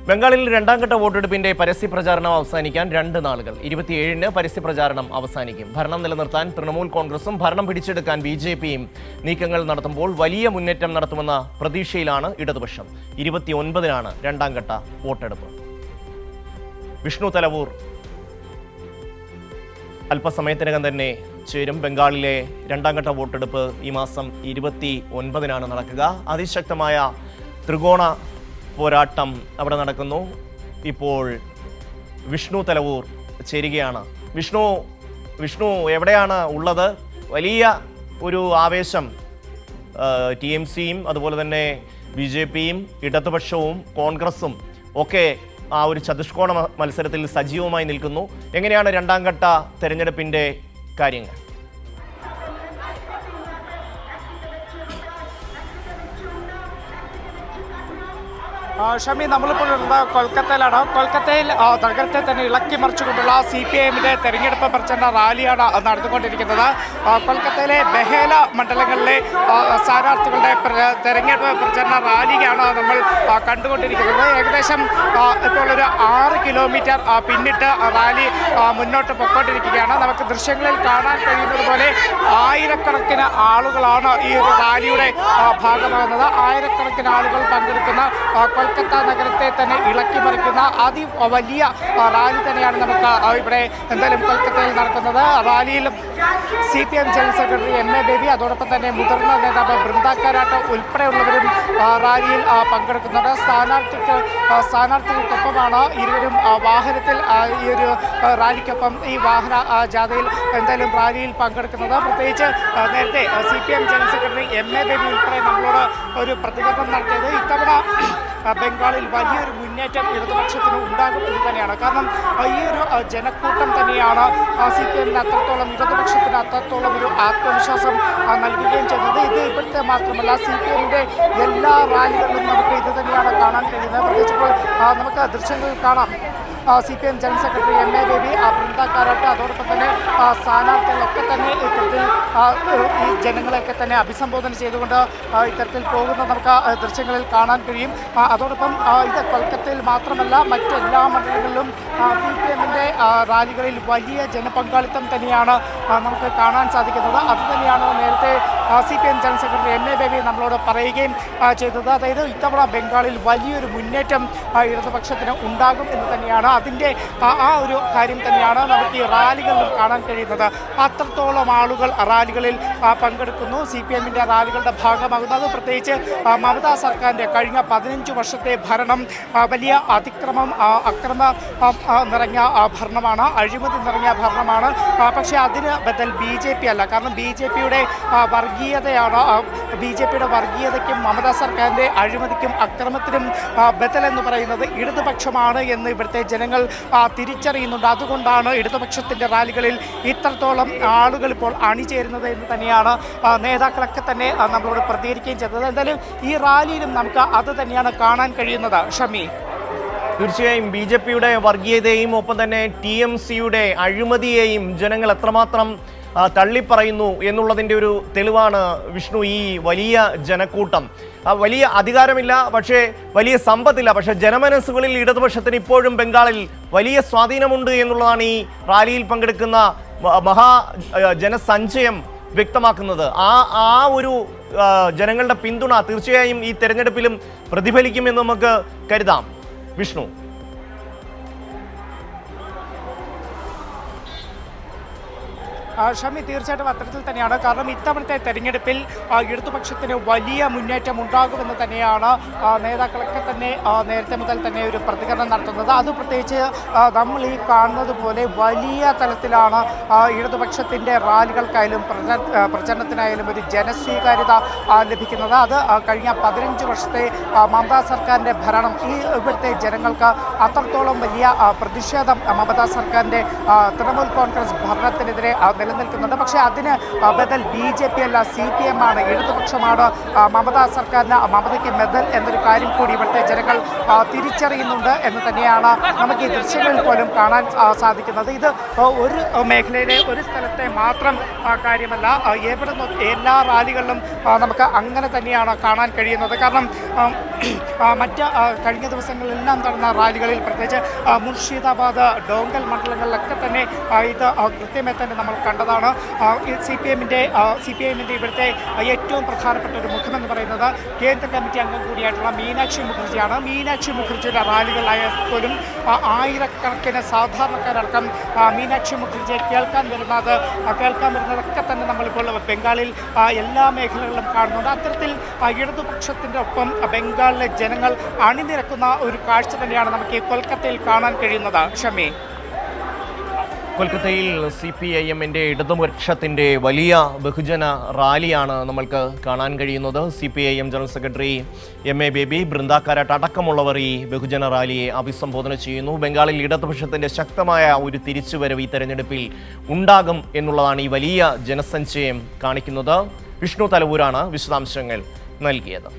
ബംഗാളിൽ രണ്ടാംഘട്ട വോട്ടെടുപ്പിന്റെ പരസ്യപ്രചാരണം അവസാനിക്കാൻ 2 നാളുകൾ. 27-ന് പരസ്യപ്രചാരണം അവസാനിക്കും. ഭരണം നിലനിർത്താൻ തൃണമൂൽ കോൺഗ്രസും ഭരണം പിടിച്ചെടുക്കാൻ BJPയും നീക്കങ്ങൾ നടത്തുമ്പോൾ വലിയ മുന്നേറ്റം നടത്തുമെന്ന പ്രതീക്ഷയിലാണ് ഇടതുപക്ഷം. 29-നാണ് രണ്ടാംഘട്ട വോട്ടെടുപ്പ്. വിഷ്ണു തലവൂർ അല്പസമയത്തിനകം തന്നെ ചേരും. ബംഗാളിലെ രണ്ടാംഘട്ട വോട്ടെടുപ്പ് ഈ മാസം 29-നാണ് നടക്കുക. അതിശക്തമായ ത്രികോണ പോരാട്ടം അവിടെ നടക്കുന്നു. ഇപ്പോൾ വിഷ്ണു തലവൂർ ചേരുകയാണ്. വിഷ്ണു എവിടെയാണ് ഉള്ളത്? വലിയ ഒരു ആവേശം TMCയും അതുപോലെ തന്നെ BJPയും ഇടതുപക്ഷവും കോൺഗ്രസും ഒക്കെ ആ ഒരു ചതുഷ്കോണ മത്സരത്തിൽ സജീവമായി നിൽക്കുന്നു. എങ്ങനെയാണ് രണ്ടാംഘട്ട തെരഞ്ഞെടുപ്പിൻ്റെ കാര്യങ്ങൾ? ഷമി, നമ്മളിപ്പോഴുള്ള കൊൽക്കത്തയിലാണ്. കൊൽക്കത്തയിൽ നഗരത്തെ തന്നെ ഇളക്കി മറിച്ചുകൊണ്ടുള്ള CPIഎമ്മിൻ്റെ തെരഞ്ഞെടുപ്പ് പ്രചരണ റാലിയാണ് നടന്നുകൊണ്ടിരിക്കുന്നത്. കൊൽക്കത്തയിലെ ബഹേല മണ്ഡലങ്ങളിലെ സ്ഥാനാർത്ഥികളുടെ തെരഞ്ഞെടുപ്പ് പ്രചരണ റാലിയാണ് നമ്മൾ കണ്ടുകൊണ്ടിരിക്കുന്നത്. ഏകദേശം ഇപ്പോൾ ഒരു 6 കിലോമീറ്റർ പിന്നിട്ട് റാലി മുന്നോട്ട് പൊയ്ക്കൊണ്ടിരിക്കുകയാണ്. നമുക്ക് ദൃശ്യങ്ങളിൽ കാണാൻ കഴിയുന്നത് പോലെ ആയിരക്കണക്കിന് ആളുകളാണ് ഈ ഒരു റാലിയുടെ ഭാഗമാകുന്നത്. ആയിരക്കണക്കിന് ആളുകൾ പങ്കെടുക്കുന്ന കൊൽക്കത്ത നഗരത്തെ തന്നെ ഇളക്കി മറിക്കുന്ന വലിയ റാലി തന്നെയാണ് നമുക്ക് ഇവിടെ എന്തായാലും കൊൽക്കത്തയിൽ നടക്കുന്നത്. റാലിയിൽ CPM general secretary MA baby, അതോടൊപ്പം തന്നെ മുതിർന്ന നേതാവ് ബൃന്ദ കാരാട്ട് ഉൾപ്പെടെയുള്ളവരും റാലിയിൽ പങ്കെടുക്കുന്നുണ്ട്. സ്ഥാനാർത്ഥികൾക്കൊപ്പമാണ് ഇരുവരും വാഹനത്തിൽ ഈ ഒരു റാലിക്കൊപ്പം ഈ വാഹന ജാഥയിൽ എന്തായാലും റാലിയിൽ പങ്കെടുക്കുന്നത്. പ്രത്യേകിച്ച് നേരത്തെ CPM general secretary MA baby ഉൾപ്പെടെ നമ്മളോട് ഒരു പ്രതികരണം നടത്തിയത് ഇത്തവണ ബംഗാളിൽ വലിയൊരു മുന്നേറ്റം ഇടതുപക്ഷത്തിന് ഉണ്ടാകും എന്ന് തന്നെയാണ്. കാരണം ഈ ഒരു ജനക്കൂട്ടം തന്നെയാണ് CPMന് അത്രത്തോളം ഇടതുപക്ഷത്തിന് അത്രത്തോളം ഒരു ആത്മവിശ്വാസം നൽകുകയും ചെയ്യുന്നത്. ഇത് ഇവിടുത്തെ മാത്രമല്ല, CPMന്റെ എല്ലാ റാലികളിലും നമുക്ക് ഇത് തന്നെയാണ് കാണാൻ കഴിയുന്നത്. പ്രത്യേകിച്ച് ഇപ്പോൾ നമുക്ക് ദൃശ്യങ്ങളിൽ കാണാം. CPM general secretary MA baby, Brinda Karat, അതോടൊപ്പം തന്നെ സ്ഥാനാർത്ഥികളൊക്കെ തന്നെ ഇത്തരത്തിൽ ഈ ജനങ്ങളെയൊക്കെ തന്നെ അഭിസംബോധന ചെയ്തുകൊണ്ട് ഇത്തരത്തിൽ പോകുന്നത് നമുക്ക് ദൃശ്യങ്ങളിൽ കാണാൻ കഴിയും. അതോടൊപ്പം ഇത് കൊൽക്കത്തയിൽ മാത്രമല്ല, മറ്റെല്ലാ മണ്ഡലങ്ങളിലും CPMന്റെ റാലികളിൽ വലിയ ജനപങ്കാളിത്തം തന്നെയാണ് നമുക്ക് കാണാൻ സാധിക്കുന്നത്. അതുതന്നെയാണ് നേരത്തെ CPM general secretary MA baby നമ്മളോട് പറയുകയും ചെയ്തത്. അതായത് ഇത്തവണ ബംഗാളിൽ വലിയൊരു മുന്നേറ്റം ഇടതുപക്ഷത്തിന് ഉണ്ടാകും എന്ന് തന്നെയാണ്. അതിൻ്റെ ആ ഒരു കാര്യം തന്നെയാണ് നമുക്ക് ഈ റാലികളിലും കാണാൻ കഴിയുന്നത്. അത്രത്തോളം ആളുകൾ റാലികളിൽ പങ്കെടുക്കുന്നു, CPMന്റെ റാലികളുടെ ഭാഗമാകുന്നു. അത് പ്രത്യേകിച്ച് മമതാ സർക്കാരിൻ്റെ കഴിഞ്ഞ 15 വർഷത്തെ ഭരണം വലിയ അക്രമം നിറഞ്ഞ ഭരണമാണ്, അഴിമതി നിറഞ്ഞ ഭരണമാണ്. പക്ഷേ അതിന് ബദൽ BJP അല്ല. കാരണം BJPയുടെ വർഗീയതയ്ക്കും മമതാ സർക്കാരിൻ്റെ അഴിമതിക്കും അക്രമത്തിനും ബദൽ എന്ന് പറയുന്നത് ഇടതുപക്ഷമാണ് എന്ന് ഇവിടുത്തെ ജനങ്ങൾ തിരിച്ചറിയുന്നുണ്ട്. അതുകൊണ്ടാണ് ഇടതുപക്ഷത്തിൻ്റെ റാലികളിൽ ഇത്രത്തോളം ആളുകൾ ഇപ്പോൾ അണിചേരുന്നത് എന്ന് തന്നെയാണ് നേതാക്കളൊക്കെ തന്നെ നമ്മളോട് പ്രതികരിക്കുകയും ചെയ്തത്. എന്തായാലും ഈ റാലിയിലും നമുക്ക് അത് തന്നെയാണ് കാണാൻ കഴിയുന്നത്. ഷമി, തീർച്ചയായും BJPയുടെ വർഗീയതയെയും ഒപ്പം തന്നെ TMCയുടെ അഴിമതിയെയും ജനങ്ങൾ എത്രമാത്രം തള്ളിപ്പറയുന്നു എന്നുള്ളതിൻ്റെ ഒരു തെളിവാണ് വിഷ്ണു ഈ വലിയ ജനക്കൂട്ടം. വലിയ അധികാരമില്ല, പക്ഷേ വലിയ സമ്പത്തില്ല, പക്ഷേ ജനമനസ്സുകളിൽ ഇടതുപക്ഷത്തിന് ഇപ്പോഴും ബംഗാളിൽ വലിയ സ്വാധീനമുണ്ട് എന്നുള്ളതാണ് ഈ റാലിയിൽ പങ്കെടുക്കുന്ന ജനസഞ്ചയം വ്യക്തമാക്കുന്നത്. ആ ഒരു ജനങ്ങളുടെ പിന്തുണ തീർച്ചയായും ഈ തെരഞ്ഞെടുപ്പിലും പ്രതിഫലിക്കുമെന്ന് നമുക്ക് കരുതാം. വിഷ്ണു, ഷമി, തീർച്ചയായിട്ടും അത്തരത്തിൽ തന്നെയാണ്. കാരണം ഇത്തവണത്തെ തെരഞ്ഞെടുപ്പിൽ ഇടതുപക്ഷത്തിന് വലിയ മുന്നേറ്റം ഉണ്ടാകുമെന്ന് തന്നെയാണ് നേതാക്കളൊക്കെ തന്നെ നേരത്തെ മുതൽ തന്നെ ഒരു പ്രതികരണം നടത്തുന്നത്. അത് പ്രത്യേകിച്ച് നമ്മൾ ഈ കാണുന്നത് പോലെ വലിയ തലത്തിലാണ് ഇടതുപക്ഷത്തിൻ്റെ റാലികൾക്കായാലും പ്രചരണത്തിനായാലും ഒരു ജനസ്വീകാര്യത ലഭിക്കുന്നത്. അത് കഴിഞ്ഞ 15 വർഷത്തെ മമതാ സർക്കാരിൻ്റെ ഭരണം ഈ ഇവിടുത്തെ ജനങ്ങൾക്ക് അത്രത്തോളം വലിയ പ്രതിഷേധം മമതാ സർക്കാരിൻ്റെ തൃണമൂൽ കോൺഗ്രസ് ഭരണത്തിനെതിരെ നിലനിൽക്കുന്നുണ്ട്. പക്ഷേ അതിന് ബദൽ BJP അല്ല, CPM ആണ്, ഇടതുപക്ഷമാണ് മമതയ്ക്ക് ബദൽ എന്നൊരു കാര്യം കൂടി ഇവിടുത്തെ ജനങ്ങൾ തിരിച്ചറിയുന്നുണ്ട് എന്ന് തന്നെയാണ് നമുക്ക് ഈ ദൃശ്യങ്ങളിൽ പോലും കാണാൻ സാധിക്കുന്നത്. ഇത് ഒരു മേഖലയിലെ ഒരു സ്ഥലത്തെ മാത്രം കാര്യമല്ല, എല്ലാ റാലികളിലും നമുക്ക് അങ്ങനെ തന്നെയാണ് കാണാൻ കഴിയുന്നത്. കാരണം മറ്റ് കഴിഞ്ഞ ദിവസങ്ങളിലെല്ലാം നടന്ന റാലികളിൽ പ്രത്യേകിച്ച് മുർഷിദാബാദ് ഡോങ്കൽ മണ്ഡലങ്ങളിലൊക്കെ തന്നെ ഇത് കൃത്യമായി തന്നെ നമ്മൾ കണ്ടതാണ്. സി പി ഐഎമ്മിൻ്റെ ഇവിടുത്തെ ഏറ്റവും പ്രധാനപ്പെട്ട ഒരു മുഖമെന്ന് പറയുന്നത് കേന്ദ്ര കമ്മിറ്റി അംഗം കൂടിയായിട്ടുള്ള മീനാക്ഷി മുഖർജിയാണ്. മീനാക്ഷി മുഖർജിയുടെ റാലികളായാൽ പോലും ആയിരക്കണക്കിന് സാധാരണക്കാരടക്കം മീനാക്ഷി മുഖർജിയെ കേൾക്കാൻ വരുന്നതൊക്കെ തന്നെ നമ്മളിപ്പോൾ ബംഗാളിൽ എല്ലാ മേഖലകളിലും കാണുന്നുണ്ട്. അത്തരത്തിൽ ഇടതുപക്ഷത്തിൻ്റെ ഒപ്പം ബംഗാളിലെ ജനങ്ങൾ അണിനിരക്കുന്ന ഒരു കാഴ്ച തന്നെയാണ് നമുക്ക് ഈ കൊൽക്കത്തയിൽ കാണാൻ കഴിയുന്നത്. ഷമി, കൊൽക്കത്തയിൽ CPIMന്റെ ഇടതുപക്ഷത്തിൻ്റെ വലിയ ബഹുജന റാലിയാണ് നമ്മൾക്ക് കാണാൻ കഴിയുന്നത്. CPIM general secretary MA baby, Brinda Karat അടക്കമുള്ളവർ ഈ ബഹുജന റാലിയെ അഭിസംബോധന ചെയ്യുന്നു. ബംഗാളിൽ ഇടതുപക്ഷത്തിൻ്റെ ശക്തമായ ഒരു തിരിച്ചുവരവ് ഈ തെരഞ്ഞെടുപ്പിൽ ഉണ്ടാകും എന്നുള്ളതാണ് ഈ വലിയ ജനസഞ്ചയം കാണിക്കുന്നത്. വിഷ്ണു തലവൂരാണ് വിശദാംശങ്ങൾ നൽകിയത്.